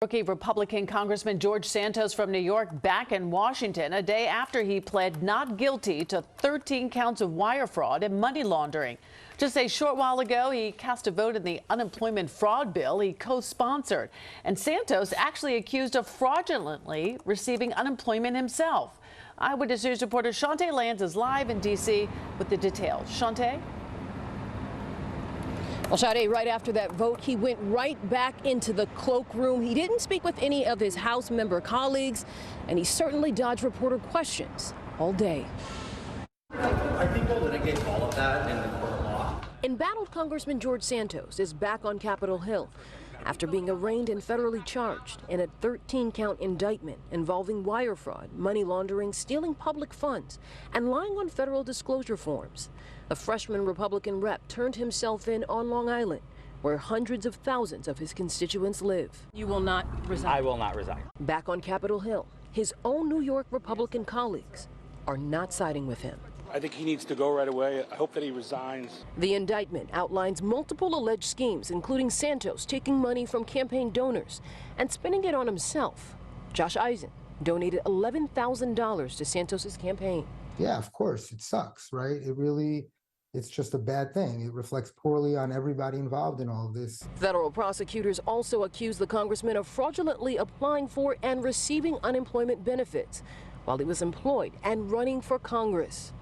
Rookie Republican Congressman George Santos from New York back in Washington a day after he pled not guilty to 13 counts of wire fraud and money laundering. Just a short while ago, he cast a vote in the unemployment fraud bill he co-sponsored. And Santos actually accused of fraudulently receiving unemployment himself. Eyewitness News reporter Shantae Lands is live in D.C. with the details. Shantae? Well, Sade, right after that vote, he went right back into the cloakroom. He didn't speak with any of his House member colleagues, and he certainly dodged reporter questions all day. I think we'll litigate all of that in the court of law. Embattled Congressman George Santos is back on Capitol Hill after being arraigned and federally charged in a 13-count indictment involving wire fraud, money laundering, stealing public funds, and lying on federal disclosure forms. The freshman Republican rep turned himself in on Long Island, where hundreds of thousands of his constituents live. You will not resign? I will not resign. Back on Capitol Hill, his own New York Republican colleagues are not siding with him. I think he needs to go right away. I hope that he resigns. The indictment outlines multiple alleged schemes, including Santos taking money from campaign donors and spending it on himself. Josh Eisen donated $11,000 to Santos's campaign. Yeah, of course, it sucks, right? It's just a bad thing. It reflects poorly on everybody involved in all of this. Federal prosecutors also accused the congressman of fraudulently applying for and receiving unemployment benefits while he was employed and running for Congress.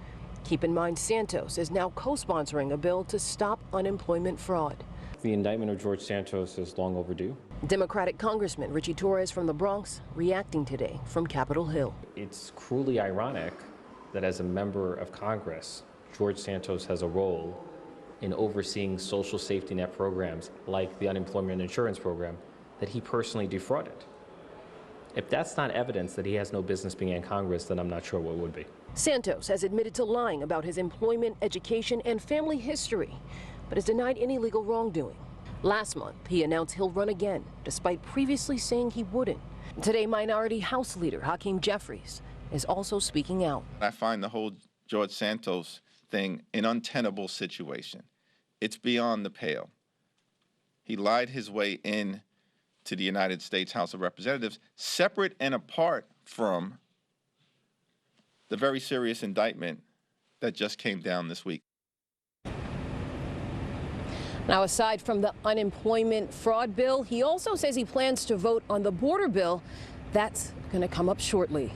Keep in mind, Santos is now co-sponsoring a bill to stop unemployment fraud. The indictment of George Santos is long overdue. Democratic Congressman Richie Torres from the Bronx reacting today from Capitol Hill. It's cruelly ironic that as a member of Congress, George Santos has a role in overseeing social safety net programs like the unemployment insurance program that he personally defrauded. If that's not evidence that he has no business being in Congress, then I'm not sure what would be. Santos has admitted to lying about his employment, education, and family history, but has denied any legal wrongdoing. Last month, he announced he'll run again, despite previously saying he wouldn't. Today, Minority House Leader Hakeem Jeffries is also speaking out. I find the whole George Santos thing an untenable situation. It's beyond the pale. He lied his way in to the United States House of Representatives, separate and apart from the very serious indictment that just came down this week. Now, aside from the unemployment fraud bill, he also says he plans to vote on the border bill. That's going to come up shortly.